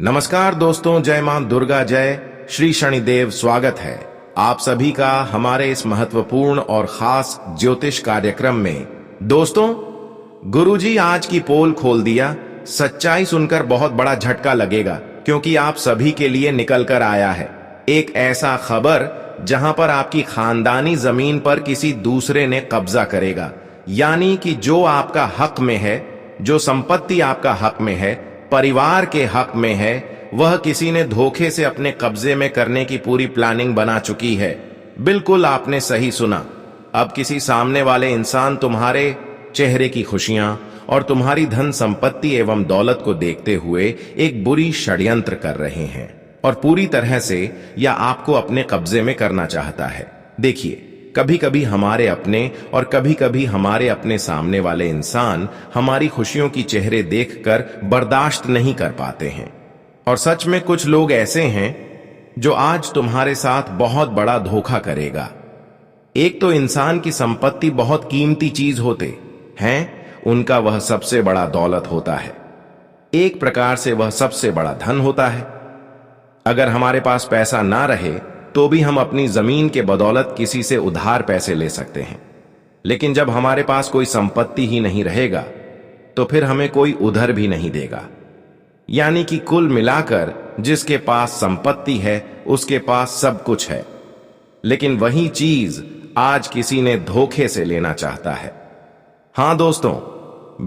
नमस्कार दोस्तों, जय मां दुर्गा, जय श्री शनिदेव। स्वागत है आप सभी का हमारे इस महत्वपूर्ण और खास ज्योतिष कार्यक्रम में। दोस्तों, गुरुजी आज की पोल खोल दिया। सच्चाई सुनकर बहुत बड़ा झटका लगेगा, क्योंकि आप सभी के लिए निकल कर आया है एक ऐसा खबर जहां पर आपकी खानदानी जमीन पर किसी दूसरे ने कब्जा करेगा। यानी कि जो आपका हक में है, जो संपत्ति आपका हक में है, परिवार के हक में है, वह किसी ने धोखे से अपने कब्जे में करने की पूरी प्लानिंग बना चुकी है। बिल्कुल आपने सही सुना। अब किसी सामने वाले इंसान तुम्हारे चेहरे की खुशियां और तुम्हारी धन संपत्ति एवं दौलत को देखते हुए एक बुरी षड्यंत्र कर रहे हैं और पूरी तरह से यह आपको अपने कब्जे में करना चाहता है। देखिए, कभी कभी हमारे अपने और कभी कभी हमारे अपने सामने वाले इंसान हमारी खुशियों की चेहरे देखकर बर्दाश्त नहीं कर पाते हैं। और सच में कुछ लोग ऐसे हैं जो आज तुम्हारे साथ बहुत बड़ा धोखा करेगा। एक तो इंसान की संपत्ति बहुत कीमती चीज होते हैं, उनका वह सबसे बड़ा दौलत होता है। एक प्रकार से वह सबसे बड़ा धन होता है। अगर हमारे पास पैसा ना रहे तो भी हम अपनी जमीन के बदौलत किसी से उधार पैसे ले सकते हैं, लेकिन जब हमारे पास कोई संपत्ति ही नहीं रहेगा तो फिर हमें कोई उधार भी नहीं देगा। यानी कि कुल मिलाकर जिसके पास संपत्ति है उसके पास सब कुछ है, लेकिन वही चीज आज किसी ने धोखे से लेना चाहता है। हां दोस्तों,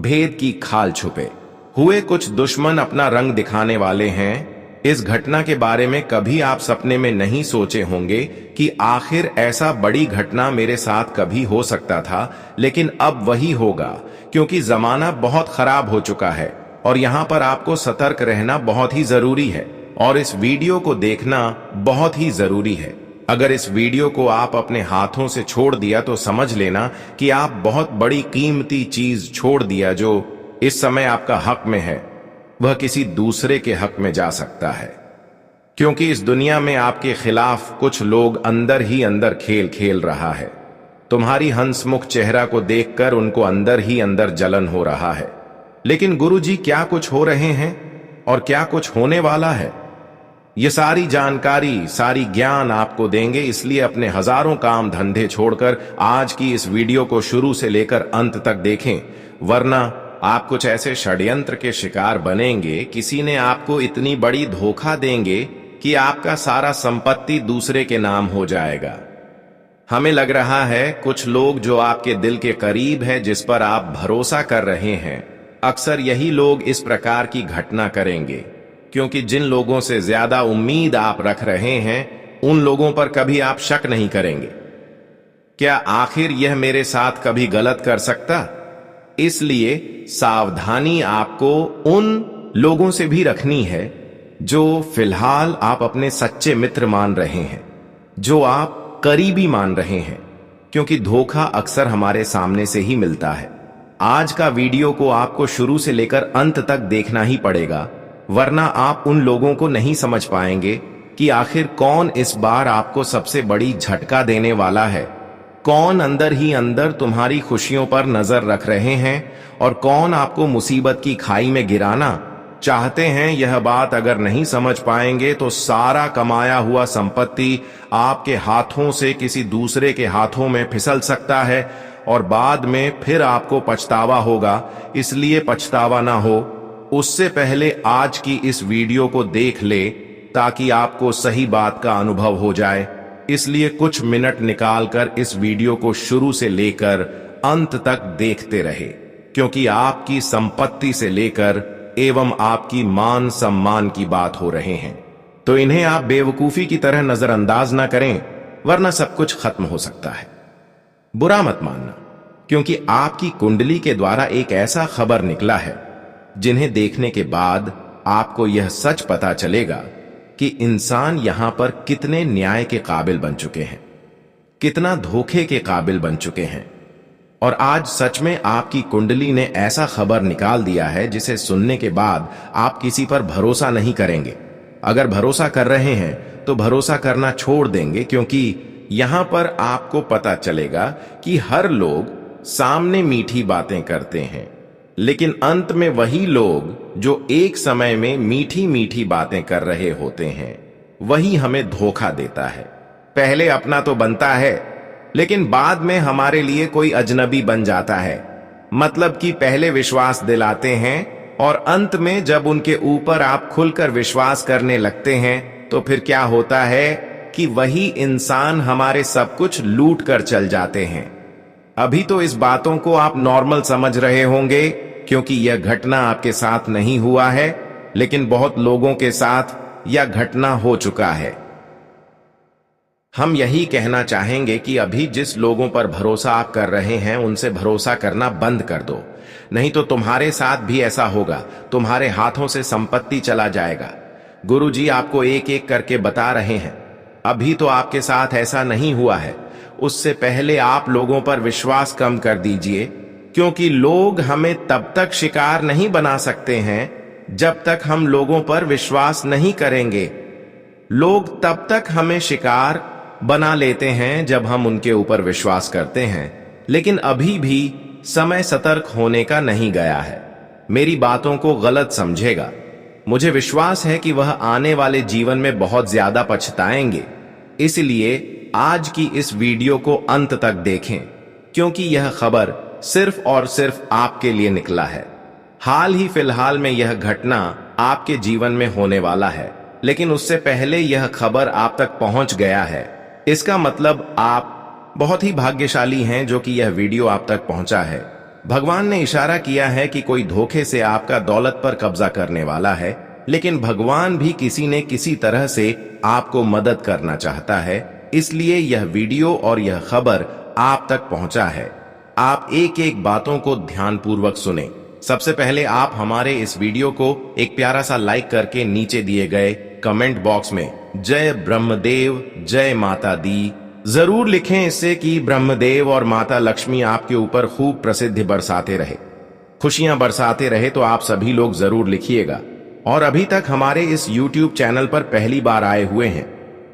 भेद की खाल छुपे हुए कुछ दुश्मन अपना रंग दिखाने वाले हैं। इस घटना के बारे में कभी आप सपने में नहीं सोचे होंगे कि आखिर ऐसा बड़ी घटना मेरे साथ कभी हो सकता था, लेकिन अब वही होगा, क्योंकि जमाना बहुत खराब हो चुका है और यहां पर आपको सतर्क रहना बहुत ही जरूरी है और इस वीडियो को देखना बहुत ही जरूरी है। अगर इस वीडियो को आप अपने हाथों से छोड़ दिया तो समझ लेना कि आप बहुत बड़ी कीमती चीज छोड़ दिया। जो इस समय आपका हक में है वह किसी दूसरे के हक में जा सकता है, क्योंकि इस दुनिया में आपके खिलाफ कुछ लोग अंदर ही अंदर खेल खेल रहा है। तुम्हारी हंसमुख चेहरा को देखकर उनको अंदर ही अंदर जलन हो रहा है। लेकिन गुरुजी क्या कुछ हो रहे हैं और क्या कुछ होने वाला है, ये सारी जानकारी, सारी ज्ञान आपको देंगे। इसलिए अपने हजारों काम धंधे छोड़कर आज की इस वीडियो को शुरू से लेकर अंत तक देखें, वरना आप कुछ ऐसे षड्यंत्र के शिकार बनेंगे। किसी ने आपको इतनी बड़ी धोखा देंगे कि आपका सारा संपत्ति दूसरे के नाम हो जाएगा। हमें लग रहा है कुछ लोग जो आपके दिल के करीब है, जिस पर आप भरोसा कर रहे हैं, अक्सर यही लोग इस प्रकार की घटना करेंगे, क्योंकि जिन लोगों से ज्यादा उम्मीद आप रख रहे हैं उन लोगों पर कभी आप शक नहीं करेंगे। क्या आखिर यह मेरे साथ कभी गलत कर सकता? इसलिए सावधानी आपको उन लोगों से भी रखनी है जो फिलहाल आप अपने सच्चे मित्र मान रहे हैं, जो आप करीबी मान रहे हैं, क्योंकि धोखा अक्सर हमारे सामने से ही मिलता है। आज का वीडियो को आपको शुरू से लेकर अंत तक देखना ही पड़ेगा, वरना आप उन लोगों को नहीं समझ पाएंगे कि आखिर कौन इस बार आपको सबसे बड़ी झटका देने वाला है, कौन अंदर ही अंदर तुम्हारी खुशियों पर नजर रख रहे हैं और कौन आपको मुसीबत की खाई में गिराना चाहते हैं। यह बात अगर नहीं समझ पाएंगे तो सारा कमाया हुआ संपत्ति आपके हाथों से किसी दूसरे के हाथों में फिसल सकता है और बाद में फिर आपको पछतावा होगा। इसलिए पछतावा ना हो उससे पहले आज की इस वीडियो को देख ले, ताकि आपको सही बात का अनुभव हो जाए। इसलिए कुछ मिनट निकालकर इस वीडियो को शुरू से लेकर अंत तक देखते रहे, क्योंकि आपकी संपत्ति से लेकर एवं आपकी मान सम्मान की बात हो रहे हैं। तो इन्हें आप बेवकूफी की तरह नजरअंदाज ना करें, वरना सब कुछ खत्म हो सकता है। बुरा मत मानना, क्योंकि आपकी कुंडली के द्वारा एक ऐसा खबर निकला है जिन्हें देखने के बाद आपको यह सच पता चलेगा कि इंसान यहां पर कितने न्याय के काबिल बन चुके हैं, कितना धोखे के काबिल बन चुके हैं। और आज सच में आपकी कुंडली ने ऐसा खबर निकाल दिया है जिसे सुनने के बाद आप किसी पर भरोसा नहीं करेंगे। अगर भरोसा कर रहे हैं तो भरोसा करना छोड़ देंगे, क्योंकि यहां पर आपको पता चलेगा कि हर लोग सामने मीठी बातें करते हैं, लेकिन अंत में वही लोग जो एक समय में मीठी मीठी बातें कर रहे होते हैं वही हमें धोखा देता है। पहले अपना तो बनता है, लेकिन बाद में हमारे लिए कोई अजनबी बन जाता है। मतलब कि पहले विश्वास दिलाते हैं और अंत में जब उनके ऊपर आप खुलकर विश्वास करने लगते हैं तो फिर क्या होता है कि वही इंसान हमारे सब कुछ लूट कर चल जाते हैं। अभी तो इस बातों को आप नॉर्मल समझ रहे होंगे क्योंकि यह घटना आपके साथ नहीं हुआ है, लेकिन बहुत लोगों के साथ यह घटना हो चुका है। हम यही कहना चाहेंगे कि अभी जिस लोगों पर भरोसा आप कर रहे हैं उनसे भरोसा करना बंद कर दो, नहीं तो तुम्हारे साथ भी ऐसा होगा, तुम्हारे हाथों से संपत्ति चला जाएगा। गुरुजी आपको एक एक करके बता रहे हैं, अभी तो आपके साथ ऐसा नहीं हुआ है, उससे पहले आप लोगों पर विश्वास कम कर दीजिए, क्योंकि लोग हमें तब तक शिकार नहीं बना सकते हैं जब तक हम लोगों पर विश्वास नहीं करेंगे। लोग तब तक हमें शिकार बना लेते हैं जब हम उनके ऊपर विश्वास करते हैं, लेकिन अभी भी समय सतर्क होने का नहीं गया है। मेरी बातों को गलत समझेगा, मुझे विश्वास है कि वह आने वाले जीवन में बहुत ज्यादा पछताएंगे। इसलिए आज की इस वीडियो को अंत तक देखें, क्योंकि यह खबर सिर्फ और सिर्फ आपके लिए निकला है। हाल ही फिलहाल में यह घटना आपके जीवन में होने वाला है, लेकिन उससे पहले यह खबर आप तक पहुंच गया है। इसका मतलब आप बहुत ही भाग्यशाली हैं जो कि यह वीडियो आप तक पहुंचा है। भगवान ने इशारा किया है कि कोई धोखे से आपका दौलत पर कब्जा करने वाला है, लेकिन भगवान भी किसी न किसी तरह से आपको मदद करना चाहता है, इसलिए यह वीडियो और यह खबर आप तक पहुंचा है। आप एक एक बातों को ध्यानपूर्वक सुने। सबसे पहले आप हमारे इस वीडियो को एक प्यारा सा लाइक करके नीचे दिए गए कमेंट बॉक्स में जय ब्रह्मदेव, जय माता दी जरूर लिखें, इससे कि ब्रह्मदेव और माता लक्ष्मी आपके ऊपर खूब प्रसिद्धि बरसाते रहे, खुशियां बरसाते रहे। तो आप सभी लोग जरूर लिखिएगा। और अभी तक हमारे इस YouTube चैनल पर पहली बार आए हुए हैं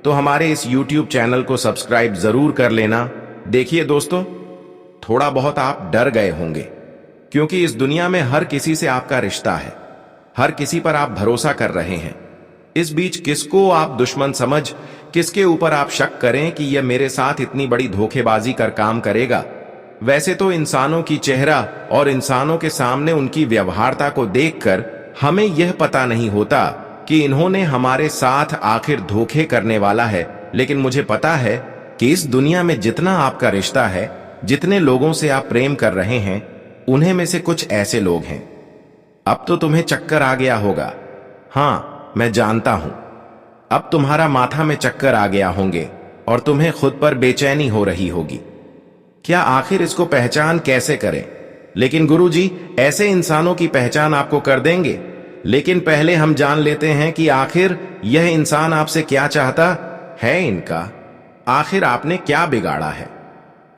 तो हमारे इस YouTube चैनल को सब्सक्राइब जरूर कर लेना। देखिए दोस्तों, थोड़ा बहुत आप डर गए होंगे, क्योंकि इस दुनिया में हर किसी से आपका रिश्ता है, हर किसी पर आप भरोसा कर रहे हैं। इस बीच किसको आप दुश्मन समझ, किसके ऊपर आप शक करें कि यह मेरे साथ इतनी बड़ी धोखेबाजी कर काम करेगा। वैसे तो इंसानों की चेहरा और इंसानों के सामने उनकी व्यवहारता को देखकर हमें यह पता नहीं होता कि इन्होंने हमारे साथ आखिर धोखे करने वाला है, लेकिन मुझे पता है कि इस दुनिया में जितना आपका रिश्ता है, जितने लोगों से आप प्रेम कर रहे हैं, उन्हें में से कुछ ऐसे लोग हैं। अब तो तुम्हें चक्कर आ गया होगा, हाँ मैं जानता हूं, अब तुम्हारा माथा में चक्कर आ गया होंगे और तुम्हें खुद पर बेचैनी हो रही होगी। क्या आखिर इसको पहचान कैसे करें? लेकिन गुरुजी ऐसे इंसानों की पहचान आपको कर देंगे, लेकिन पहले हम जान लेते हैं कि आखिर यह इंसान आपसे क्या चाहता है। इनका आखिर आपने क्या बिगाड़ा है?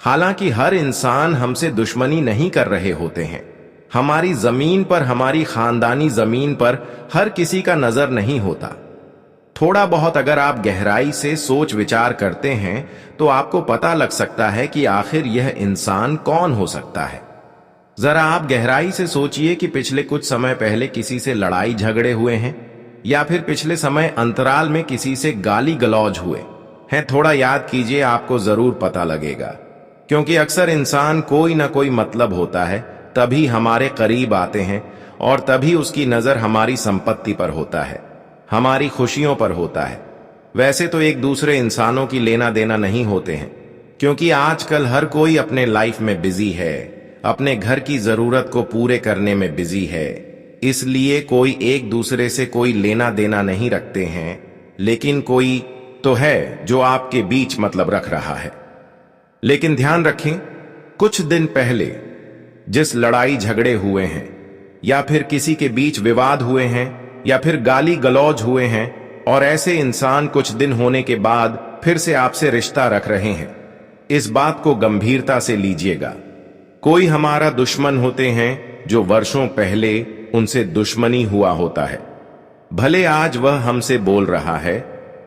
हालांकि हर इंसान हमसे दुश्मनी नहीं कर रहे होते हैं। हमारी जमीन पर, हमारी खानदानी जमीन पर हर किसी का नजर नहीं होता। थोड़ा बहुत अगर आप गहराई से सोच विचार करते हैं तो आपको पता लग सकता है कि आखिर यह इंसान कौन हो सकता है। जरा आप गहराई से सोचिए कि पिछले कुछ समय पहले किसी से लड़ाई झगड़े हुए हैं, या फिर पिछले समय अंतराल में किसी से गाली गलौज हुए हैं। थोड़ा याद कीजिए, आपको जरूर पता लगेगा, क्योंकि अक्सर इंसान कोई ना कोई मतलब होता है, तभी हमारे करीब आते हैं और तभी उसकी नजर हमारी संपत्ति पर होता है, हमारी खुशियों पर होता है। वैसे तो एक दूसरे इंसानों की लेना देना नहीं होते हैं, क्योंकि आजकल हर कोई अपने लाइफ में बिजी है, अपने घर की जरूरत को पूरे करने में बिजी है, इसलिए कोई एक दूसरे से कोई लेना देना नहीं रखते हैं। लेकिन कोई तो है जो आपके बीच मतलब रख रहा है। लेकिन ध्यान रखें, कुछ दिन पहले जिस लड़ाई झगड़े हुए हैं, या फिर किसी के बीच विवाद हुए हैं, या फिर गाली गलौज हुए हैं, और ऐसे इंसान कुछ दिन होने के बाद फिर से आपसे रिश्ता रख रहे हैं, इस बात को गंभीरता से लीजिएगा। कोई हमारा दुश्मन होते हैं जो वर्षों पहले उनसे दुश्मनी हुआ होता है। भले आज वह हमसे बोल रहा है,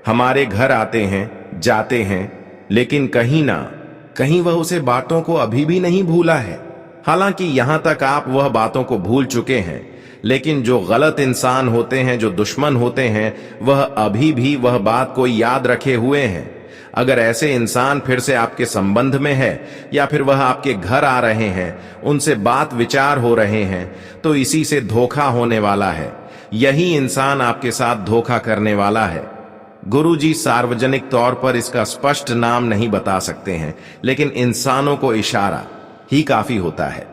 हमारे घर आते हैं, जाते हैं, लेकिन कहीं ना कहीं वह उसे बातों को अभी भी नहीं भूला है। हालांकि यहां तक आप वह बातों को भूल चुके हैं, लेकिन जो गलत इंसान होते हैं, जो दुश्मन होते हैं, वह अभी भी वह बात को याद रखे हुए हैं। अगर ऐसे इंसान फिर से आपके संबंध में है या फिर वह आपके घर आ रहे हैं, उनसे बात विचार हो रहे हैं, तो इसी से धोखा होने वाला है। यही इंसान आपके साथ धोखा करने वाला है। गुरुजी सार्वजनिक तौर पर इसका स्पष्ट नाम नहीं बता सकते हैं, लेकिन इंसानों को इशारा ही काफी होता है।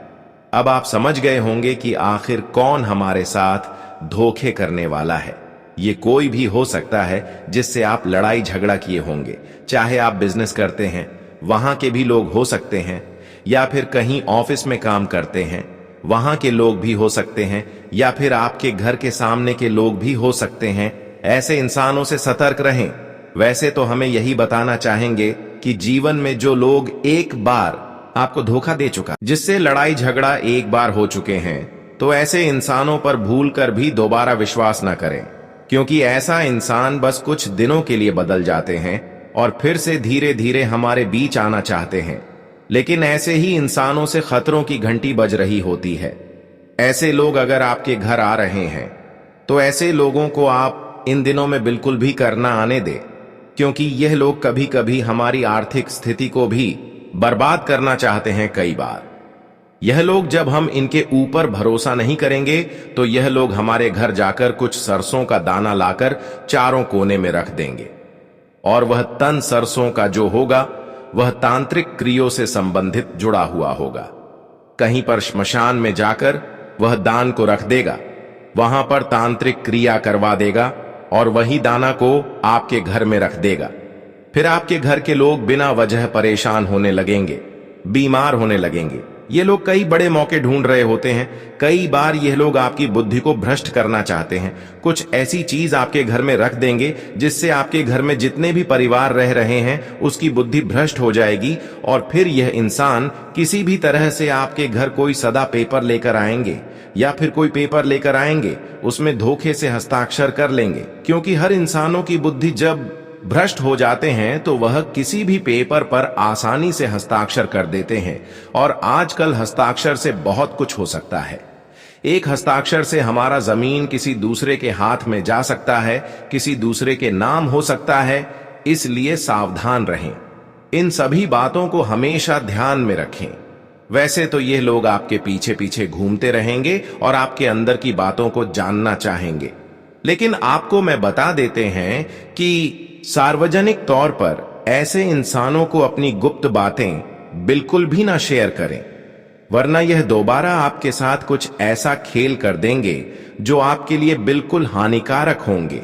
अब आप समझ गए होंगे कि आखिर कौन हमारे साथ धोखे करने वाला है। ये कोई भी हो सकता है जिससे आप लड़ाई झगड़ा किए होंगे, चाहे आप बिजनेस करते हैं, वहां के भी लोग हो सकते हैं, या फिर कहीं ऑफिस में काम करते हैं, वहां के लोग भी हो सकते हैं, या फिर आपके घर के सामने के लोग भी हो सकते हैं। ऐसे इंसानों से सतर्क रहें। वैसे तो हमें यही बताना चाहेंगे कि जीवन में जो लोग एक बार आपको धोखा दे चुका, जिससे लड़ाई झगड़ा एक बार हो चुके हैं, तो ऐसे इंसानों पर भूलकर भी दोबारा विश्वास न करें, क्योंकि ऐसा इंसान बस कुछ दिनों के लिए बदल जाते हैं और फिर से धीरे धीरे हमारे बीच आना चाहते हैं। लेकिन ऐसे ही इंसानों से खतरों की घंटी बज रही होती है। ऐसे लोग अगर आपके घर आ रहे हैं, तो ऐसे लोगों को आप इन दिनों में बिल्कुल भी करना आने दें, क्योंकि यह लोग कभी कभी हमारी आर्थिक स्थिति को भी बर्बाद करना चाहते हैं। कई बार यह लोग, जब हम इनके ऊपर भरोसा नहीं करेंगे, तो यह लोग हमारे घर जाकर कुछ सरसों का दाना लाकर चारों कोने में रख देंगे, और वह तन सरसों का जो होगा वह तांत्रिक क्रियों से संबंधित जुड़ा हुआ होगा। कहीं पर श्मशान में जाकर वह दान को रख देगा, वहां पर तांत्रिक क्रिया करवा देगा और वही दाना को आपके घर में रख देगा। फिर आपके घर के लोग बिना वजह परेशान होने लगेंगे, बीमार होने लगेंगे। ये लोग कई बड़े मौके ढूंढ रहे होते हैं। कई बार यह लोग आपकी बुद्धि को भ्रष्ट करना चाहते हैं। कुछ ऐसी चीज आपके घर में रख देंगे जिससे आपके घर में जितने भी परिवार रह रहे हैं उसकी बुद्धि भ्रष्ट हो जाएगी, और फिर यह इंसान किसी भी तरह से आपके घर कोई सदा पेपर लेकर आएंगे या फिर कोई पेपर लेकर आएंगे, उसमें धोखे से हस्ताक्षर कर लेंगे। क्योंकि हर इंसानों की बुद्धि जब भ्रष्ट हो जाते हैं तो वह किसी भी पेपर पर आसानी से हस्ताक्षर कर देते हैं, और आजकल हस्ताक्षर से बहुत कुछ हो सकता है। एक हस्ताक्षर से हमारा जमीन किसी दूसरे के हाथ में जा सकता है, किसी दूसरे के नाम हो सकता है। इसलिए सावधान रहें, इन सभी बातों को हमेशा ध्यान में रखें। वैसे तो ये लोग आपके पीछे पीछे घूमते रहेंगे और आपके अंदर की बातों को जानना चाहेंगे, लेकिन आपको मैं बता देते हैं कि सार्वजनिक तौर पर ऐसे इंसानों को अपनी गुप्त बातें बिल्कुल भी ना शेयर करें, वरना यह दोबारा आपके साथ कुछ ऐसा खेल कर देंगे जो आपके लिए बिल्कुल हानिकारक होंगे।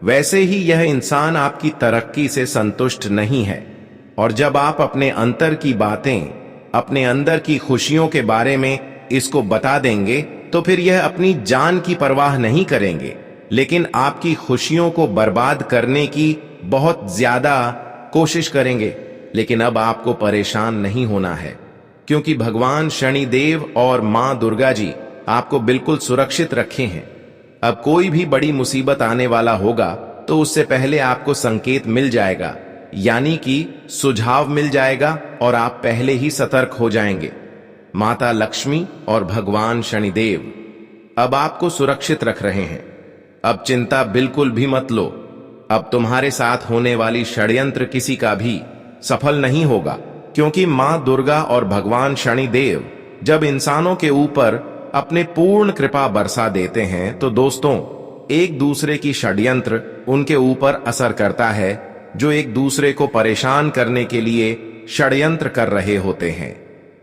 वैसे ही यह इंसान आपकी तरक्की से संतुष्ट नहीं है, और जब आप अपने अंतर की बातें, अपने अंदर की खुशियों के बारे में इसको बता देंगे, तो फिर यह अपनी जान की परवाह नहीं करेंगे, लेकिन आपकी खुशियों को बर्बाद करने की बहुत ज्यादा कोशिश करेंगे। लेकिन अब आपको परेशान नहीं होना है, क्योंकि भगवान शनिदेव और मां दुर्गा जी आपको बिल्कुल सुरक्षित रखे हैं। अब कोई भी बड़ी मुसीबत आने वाला होगा तो उससे पहले आपको संकेत मिल जाएगा, यानी कि सुझाव मिल जाएगा, और आप पहले ही सतर्क हो जाएंगे। माता लक्ष्मी और भगवान शनिदेव अब आपको सुरक्षित रख रहे हैं। अब चिंता बिल्कुल भी मत लो। अब तुम्हारे साथ होने वाली षड्यंत्र किसी का भी सफल नहीं होगा, क्योंकि मां दुर्गा और भगवान शनिदेव जब इंसानों के ऊपर अपने पूर्ण कृपा बरसा देते हैं, तो दोस्तों, एक दूसरे की षड्यंत्र उनके ऊपर असर करता है, जो एक दूसरे को परेशान करने के लिए षड्यंत्र कर रहे होते हैं।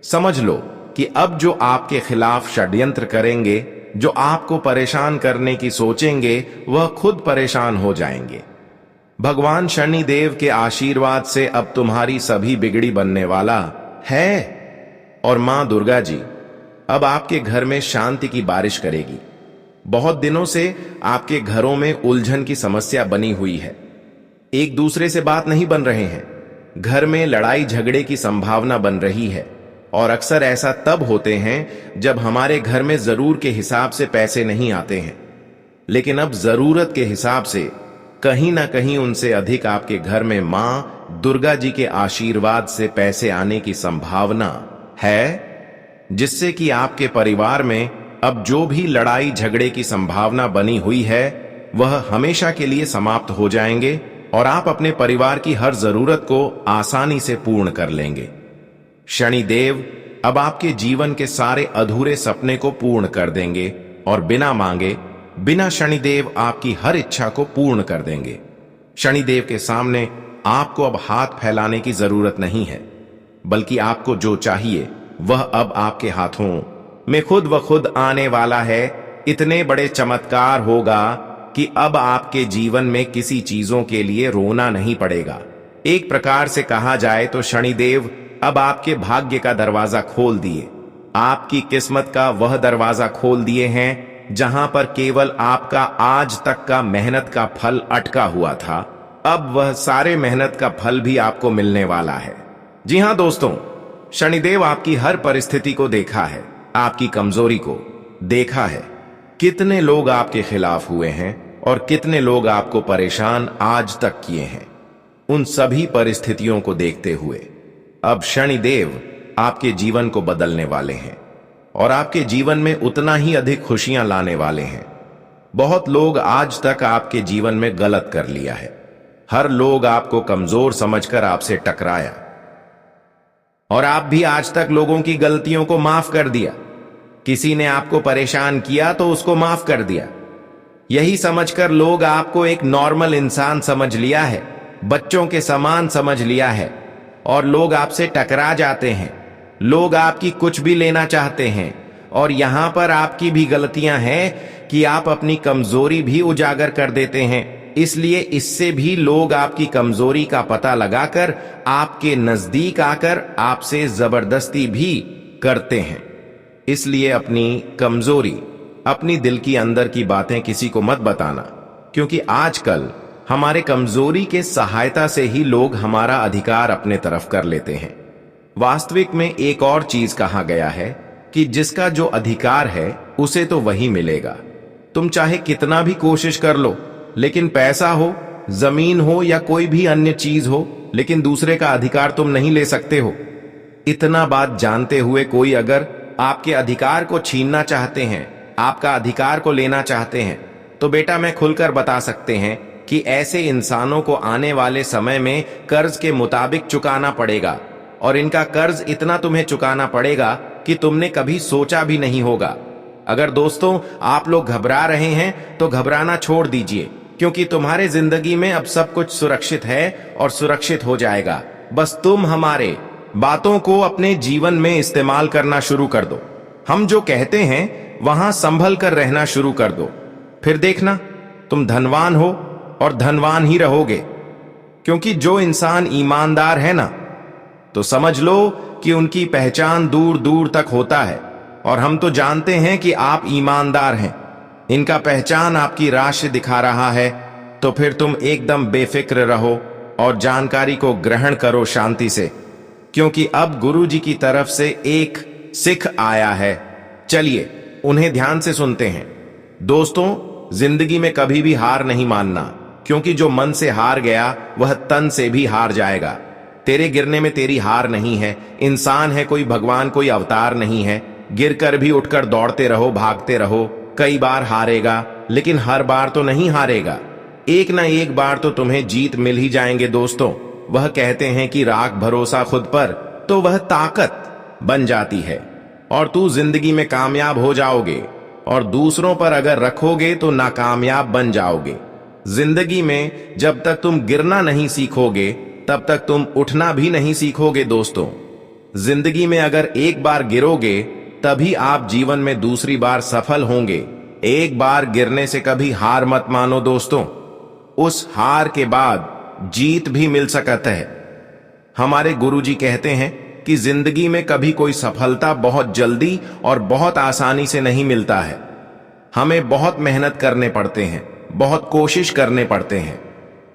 समझ लो कि अब जो आपके खिलाफ षड्यंत्र करेंगे, जो आपको परेशान करने की सोचेंगे, वह खुद परेशान हो जाएंगे। भगवान शनिदेव के आशीर्वाद से अब तुम्हारी सभी बिगड़ी बनने वाला है, और मां दुर्गा जी अब आपके घर में शांति की बारिश करेगी। बहुत दिनों से आपके घरों में उलझन की समस्या बनी हुई है, एक दूसरे से बात नहीं बन रहे हैं, घर में लड़ाई झगड़े की संभावना बन रही है, और अक्सर ऐसा तब होते हैं जब हमारे घर में जरूर के हिसाब से पैसे नहीं आते हैं, लेकिन अब जरूरत के हिसाब से कहीं ना कहीं उनसे अधिक आपके घर में मां दुर्गा जी के आशीर्वाद से पैसे आने की संभावना है। जिससे कि आपके परिवार में अब जो भी लड़ाई झगड़े की संभावना बनी हुई है वह हमेशा के लिए समाप्त हो जाएंगे और आप अपने परिवार की हर जरूरत को आसानी से पूर्ण कर लेंगे। शनिदेव अब आपके जीवन के सारे अधूरे सपने को पूर्ण कर देंगे और बिना मांगे, बिना शनिदेव आपकी हर इच्छा को पूर्ण कर देंगे। शनिदेव के सामने आपको अब हाथ फैलाने की जरूरत नहीं है, बल्कि आपको जो चाहिए वह अब आपके हाथों में खुद ब खुद आने वाला है। इतने बड़े चमत्कार होगा कि अब आपके जीवन में किसी चीजों के लिए रोना नहीं पड़ेगा। एक प्रकार से कहा जाए तो शनिदेव अब आपके भाग्य का दरवाजा खोल दिए, आपकी किस्मत का वह दरवाजा खोल दिए हैं जहां पर केवल आपका आज तक का मेहनत का फल अटका हुआ था। अब वह सारे मेहनत का फल भी आपको मिलने वाला है। जी हां दोस्तों, शनिदेव आपकी हर परिस्थिति को देखा है, आपकी कमजोरी को देखा है। कितने लोग आपके खिलाफ हुए हैं और कितने लोग आपको परेशान आज तक किए हैं। उन सभी परिस्थितियों को देखते हुए अब शनिदेव आपके जीवन को बदलने वाले हैं और आपके जीवन में उतना ही अधिक खुशियां लाने वाले हैं। बहुत लोग आज तक आपके जीवन में गलत कर लिया है। हर लोग आपको कमजोर समझकर आपसे टकराया और आप भी आज तक लोगों की गलतियों को माफ कर दिया। किसी ने आपको परेशान किया तो उसको माफ कर दिया, यही समझकर लोग आपको एक नॉर्मल इंसान समझ लिया है, बच्चों के समान समझ लिया है और लोग आपसे टकरा जाते हैं। लोग आपकी कुछ भी लेना चाहते हैं और यहां पर आपकी भी गलतियां हैं कि आप अपनी कमजोरी भी उजागर कर देते हैं। इसलिए इससे भी लोग आपकी कमजोरी का पता लगाकर आपके नजदीक आकर आपसे जबरदस्ती भी करते हैं। इसलिए अपनी कमजोरी, अपनी दिल की अंदर की बातें किसी को मत बताना, क्योंकि आजकल हमारे कमजोरी के सहायता से ही लोग हमारा अधिकार अपने तरफ कर लेते हैं। वास्तविक में एक और चीज कहा गया है कि जिसका जो अधिकार है उसे तो वही मिलेगा। तुम चाहे कितना भी कोशिश कर लो, लेकिन पैसा हो, जमीन हो या कोई भी अन्य चीज हो, लेकिन दूसरे का अधिकार तुम नहीं ले सकते हो। इतना बात जानते हुए कोई अगर आपके अधिकार को छीनना चाहते हैं, आपका अधिकार को लेना चाहते हैं, तो बेटा मैं खुलकर बता सकते हैं कि ऐसे इंसानों को आने वाले समय में कर्ज के मुताबिक चुकाना पड़ेगा और इनका कर्ज इतना तुम्हें चुकाना पड़ेगा कि तुमने कभी सोचा भी नहीं होगा। अगर दोस्तों आप लोग घबरा रहे हैं तो घबराना छोड़ दीजिए, क्योंकि तुम्हारे जिंदगी में अब सब कुछ सुरक्षित है और सुरक्षित हो जाएगा। बस तुम हमारे बातों को अपने जीवन में इस्तेमाल करना शुरू कर दो। हम जो कहते हैं वहां संभल कर रहना शुरू कर दो, फिर देखना तुम धनवान हो और धनवान ही रहोगे। क्योंकि जो इंसान ईमानदार है ना, तो समझ लो कि उनकी पहचान दूर दूर तक होता है और हम तो जानते हैं कि आप ईमानदार हैं। इनका पहचान आपकी राशि दिखा रहा है, तो फिर तुम एकदम बेफिक्र रहो और जानकारी को ग्रहण करो शांति से, क्योंकि अब गुरु जी की तरफ से एक सिख आया है। चलिए उन्हें ध्यान से सुनते हैं। दोस्तों, जिंदगी में कभी भी हार नहीं मानना, क्योंकि जो मन से हार गया वह तन से भी हार जाएगा। तेरे गिरने में तेरी हार नहीं है। इंसान है कोई, भगवान कोई अवतार नहीं है। गिरकर भी उठकर दौड़ते रहो, भागते रहो। कई बार हारेगा, लेकिन हर बार तो नहीं हारेगा। एक ना एक बार तो तुम्हें जीत मिल ही जाएंगे दोस्तों। वह कहते हैं कि राख भरोसा खुद पर तो वह ताकत बन जाती है और तू जिंदगी में कामयाब हो जाओगे, और दूसरों पर अगर रखोगे तो नाकामयाब बन जाओगे। जिंदगी में जब तक तुम गिरना नहीं सीखोगे तब तक तुम उठना भी नहीं सीखोगे दोस्तों। जिंदगी में अगर एक बार गिरोगे तभी आप जीवन में दूसरी बार सफल होंगे। एक बार गिरने से कभी हार मत मानो दोस्तों, उस हार के बाद जीत भी मिल सकता है। हमारे गुरुजी कहते हैं कि जिंदगी में कभी कोई सफलता बहुत जल्दी और बहुत आसानी से नहीं मिलता है। हमें बहुत मेहनत करने पड़ते हैं, बहुत कोशिश करने पड़ते हैं,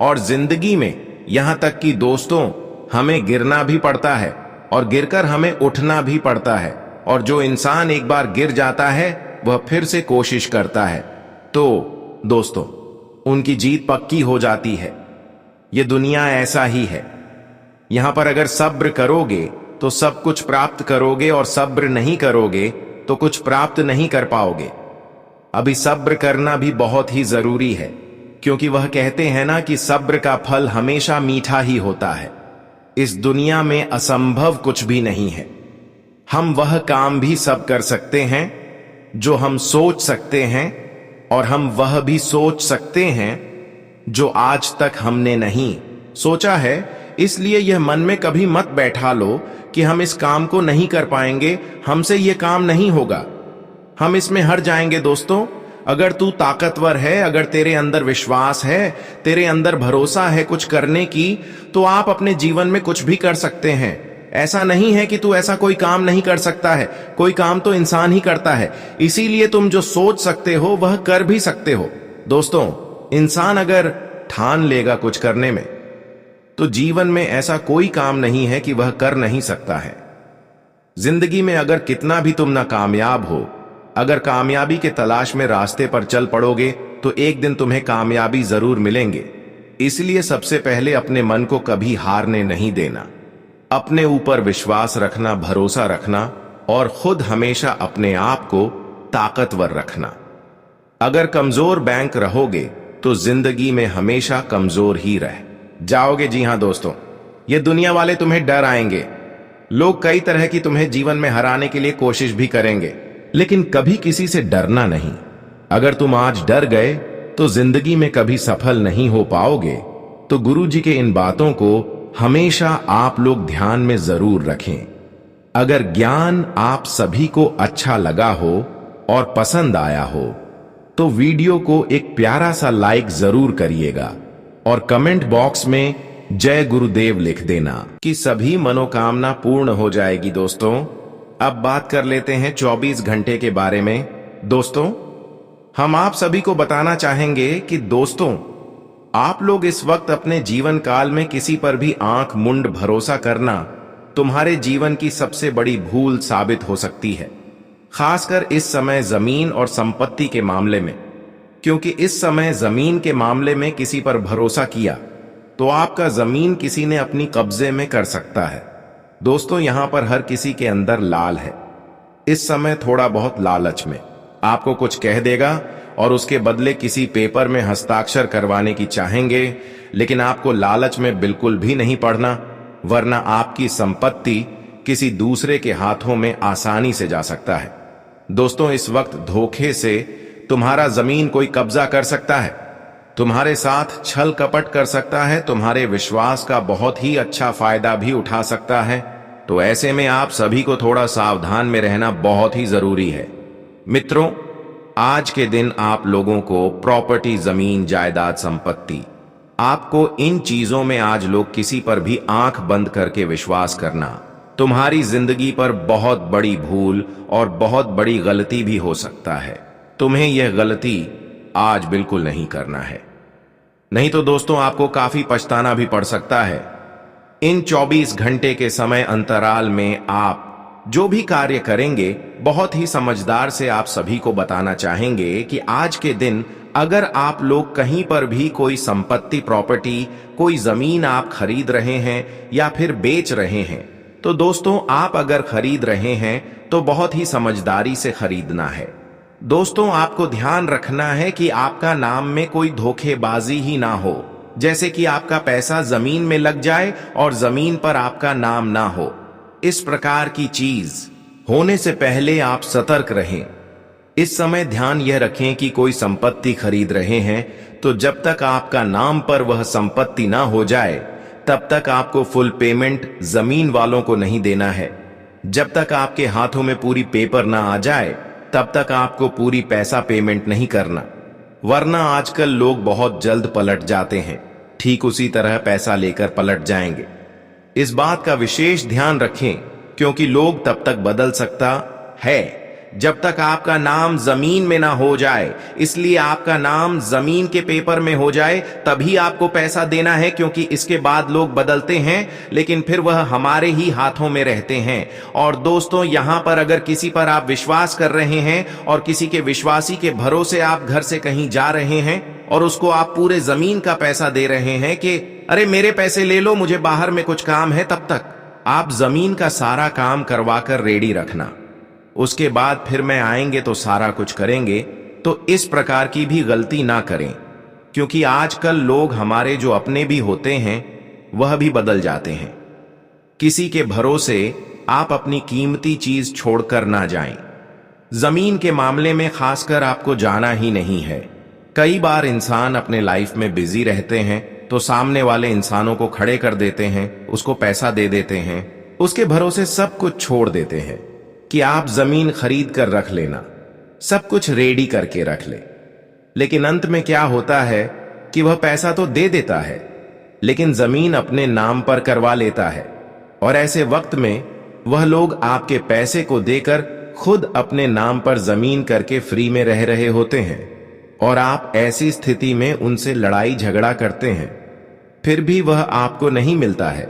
और जिंदगी में यहां तक कि दोस्तों हमें गिरना भी पड़ता है और गिरकर हमें उठना भी पड़ता है। और जो इंसान एक बार गिर जाता है वह फिर से कोशिश करता है, तो दोस्तों उनकी जीत पक्की हो जाती है। ये दुनिया ऐसा ही है। यहां पर अगर सब्र करोगे तो सब कुछ प्राप्त करोगे और सब्र नहीं करोगे तो कुछ प्राप्त नहीं कर पाओगे। अभी सब्र करना भी बहुत ही जरूरी है, क्योंकि वह कहते हैं ना कि सब्र का फल हमेशा मीठा ही होता है। इस दुनिया में असंभव कुछ भी नहीं है। हम वह काम भी सब कर सकते हैं जो हम सोच सकते हैं, और हम वह भी सोच सकते हैं जो आज तक हमने नहीं सोचा है। इसलिए यह मन में कभी मत बैठा लो कि हम इस काम को नहीं कर पाएंगे, हमसे यह काम नहीं होगा, हम इसमें हार जाएंगे। दोस्तों, अगर तू ताकतवर है, अगर तेरे अंदर विश्वास है, तेरे अंदर भरोसा है कुछ करने की, तो आप अपने जीवन में कुछ भी कर सकते हैं। ऐसा नहीं है कि तू ऐसा कोई काम नहीं कर सकता है, कोई काम तो इंसान ही करता है। इसीलिए तुम जो सोच सकते हो वह कर भी सकते हो। दोस्तों, इंसान अगर ठान लेगा कुछ करने में, तो जीवन में ऐसा कोई काम नहीं है कि वह कर नहीं सकता है। जिंदगी में अगर कितना भी तुम ना कामयाब हो, अगर कामयाबी के तलाश में रास्ते पर चल पड़ोगे, तो एक दिन तुम्हें कामयाबी जरूर मिलेंगे। इसलिए सबसे पहले अपने मन को कभी हारने नहीं देना, अपने ऊपर विश्वास रखना, भरोसा रखना, और खुद हमेशा अपने आप को ताकतवर रखना। अगर कमजोर बैंक रहोगे तो जिंदगी में हमेशा कमजोर ही रह जाओगे। जी हां दोस्तों, ये दुनिया वाले तुम्हें डर आएंगे। लोग कई तरह की तुम्हें जीवन में हराने के लिए कोशिश भी करेंगे, लेकिन कभी किसी से डरना नहीं। अगर तुम आज डर गए तो जिंदगी में कभी सफल नहीं हो पाओगे। तो गुरुजी के इन बातों को हमेशा आप लोग ध्यान में जरूर रखें। अगर ज्ञान आप सभी को अच्छा लगा हो और पसंद आया हो, तो वीडियो को एक प्यारा सा लाइक जरूर करिएगा, और कमेंट बॉक्स में जय गुरुदेव लिख देना कि सभी मनोकामना पूर्ण हो जाएगी। दोस्तों, अब बात कर लेते हैं 24 घंटे के बारे में। दोस्तों, हम आप सभी को बताना चाहेंगे कि दोस्तों, आप लोग इस वक्त अपने जीवन काल में किसी पर भी आंख मुंड भरोसा करना तुम्हारे जीवन की सबसे बड़ी भूल साबित हो सकती है, खासकर इस समय जमीन और संपत्ति के मामले में। क्योंकि इस समय जमीन के मामले में किसी पर भरोसा किया तो आपका जमीन किसी ने अपनी कब्जे में कर सकता है। दोस्तों, यहां पर हर किसी के अंदर लाल है। इस समय थोड़ा बहुत लालच में आपको कुछ कह देगा और उसके बदले किसी पेपर में हस्ताक्षर करवाने की चाहेंगे, लेकिन आपको लालच में बिल्कुल भी नहीं पड़ना, वरना आपकी संपत्ति किसी दूसरे के हाथों में आसानी से जा सकता है। दोस्तों, इस वक्त धोखे से तुम्हारा जमीन कोई कब्जा कर सकता है, तुम्हारे साथ छल कपट कर सकता है, तुम्हारे विश्वास का बहुत ही अच्छा फायदा भी उठा सकता है। तो ऐसे में आप सभी को थोड़ा सावधान में रहना बहुत ही जरूरी है। मित्रों, आज के दिन आप लोगों को प्रॉपर्टी, जमीन, जायदाद, संपत्ति, आपको इन चीजों में आज लोग किसी पर भी आंख बंद करके विश्वास करना तुम्हारी जिंदगी पर बहुत बड़ी भूल और बहुत बड़ी गलती भी हो सकता है। तुम्हें यह गलती आज बिल्कुल नहीं करना है, नहीं तो दोस्तों आपको काफी पछताना भी पड़ सकता है। इन 24 घंटे के समय अंतराल में आप जो भी कार्य करेंगे, बहुत ही समझदार से आप सभी को बताना चाहेंगे कि आज के दिन अगर आप लोग कहीं पर भी कोई संपत्ति, प्रॉपर्टी, कोई जमीन आप खरीद रहे हैं या फिर बेच रहे हैं, तो दोस्तों आप अगर खरीद रहे हैं तो बहुत ही समझदारी से खरीदना है। दोस्तों, आपको ध्यान रखना है कि आपका नाम में कोई धोखेबाजी ही ना हो, जैसे कि आपका पैसा जमीन में लग जाए और जमीन पर आपका नाम ना हो। इस प्रकार की चीज होने से पहले आप सतर्क रहें। इस समय ध्यान यह रखें कि कोई संपत्ति खरीद रहे हैं तो जब तक आपका नाम पर वह संपत्ति ना हो जाए, तब तक आपको फुल पेमेंट जमीन वालों को नहीं देना है। जब तक आपके हाथों में पूरी पेपर ना आ जाए, तब तक आपको पूरी पैसा पेमेंट नहीं करना, वरना आजकल लोग बहुत जल्द पलट जाते हैं, ठीक उसी तरह पैसा लेकर पलट जाएंगे। इस बात का विशेष ध्यान रखें, क्योंकि लोग तब तक बदल सकता है जब तक आपका नाम जमीन में ना हो जाए। इसलिए आपका नाम जमीन के पेपर में हो जाए तभी आपको पैसा देना है, क्योंकि इसके बाद लोग बदलते हैं, लेकिन फिर वह हमारे ही हाथों में रहते हैं। और दोस्तों, यहां पर अगर किसी पर आप विश्वास कर रहे हैं और किसी के विश्वासी के भरोसे आप घर से कहीं जा रहे हैं और उसको आप पूरे जमीन का पैसा दे रहे हैं कि अरे मेरे पैसे ले लो, मुझे बाहर में कुछ काम है, तब तक आप जमीन का सारा काम करवाकर रेडी रखना, उसके बाद फिर मैं आएंगे तो सारा कुछ करेंगे। तो इस प्रकार की भी गलती ना करें, क्योंकि आजकल लोग हमारे जो अपने भी होते हैं वह भी बदल जाते हैं। किसी के भरोसे आप अपनी कीमती चीज छोड़कर ना जाएं। जमीन के मामले में खासकर आपको जाना ही नहीं है। कई बार इंसान अपने लाइफ में बिजी रहते हैं तो सामने वाले इंसानों को खड़े कर देते हैं, उसको पैसा दे देते हैं, उसके भरोसे सब कुछ छोड़ देते हैं कि आप जमीन खरीद कर रख लेना, सब कुछ रेडी करके रख ले। लेकिन अंत में क्या होता है कि वह पैसा तो दे देता है लेकिन जमीन अपने नाम पर करवा लेता है, और ऐसे वक्त में वह लोग आपके पैसे को देकर खुद अपने नाम पर जमीन करके फ्री में रह रहे होते हैं, और आप ऐसी स्थिति में उनसे लड़ाई झगड़ा करते हैं, फिर भी वह आपको नहीं मिलता है।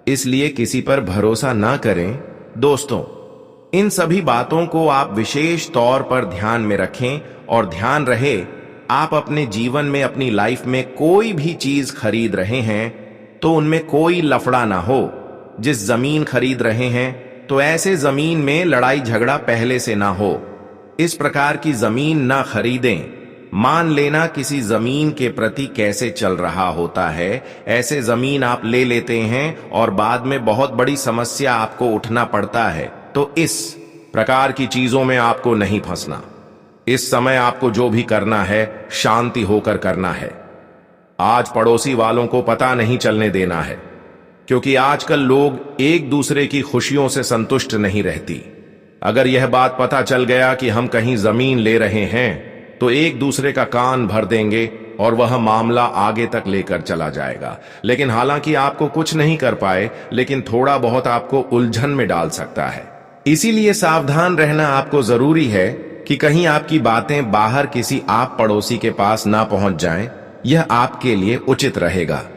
इसलिए किसी पर भरोसा ना करें। दोस्तों, इन सभी बातों को आप विशेष तौर पर ध्यान में रखें, और ध्यान रहे आप अपने जीवन में, अपनी लाइफ में कोई भी चीज खरीद रहे हैं तो उनमें कोई लफड़ा ना हो। जिस जमीन खरीद रहे हैं तो ऐसे जमीन में लड़ाई झगड़ा पहले से ना हो। इस प्रकार की जमीन ना खरीदें। मान लेना किसी जमीन के प्रति कैसे चल रहा होता है, ऐसे जमीन आप ले लेते हैं और बाद में बहुत बड़ी समस्या आपको उठना पड़ता है। तो इस प्रकार की चीजों में आपको नहीं फंसना। इस समय आपको जो भी करना है शांति होकर करना है। आज पड़ोसी वालों को पता नहीं चलने देना है, क्योंकि आजकल लोग एक दूसरे की खुशियों से संतुष्ट नहीं रहती। अगर यह बात पता चल गया कि हम कहीं जमीन ले रहे हैं तो एक दूसरे का कान भर देंगे और वह मामला आगे तक लेकर चला जाएगा। लेकिन हालांकि आपको कुछ नहीं कर पाए, लेकिन थोड़ा बहुत आपको उलझन में डाल सकता है। इसीलिए सावधान रहना आपको जरूरी है कि कहीं आपकी बातें बाहर किसी आप पड़ोसी के पास ना पहुंच जाएं। यह आपके लिए उचित रहेगा।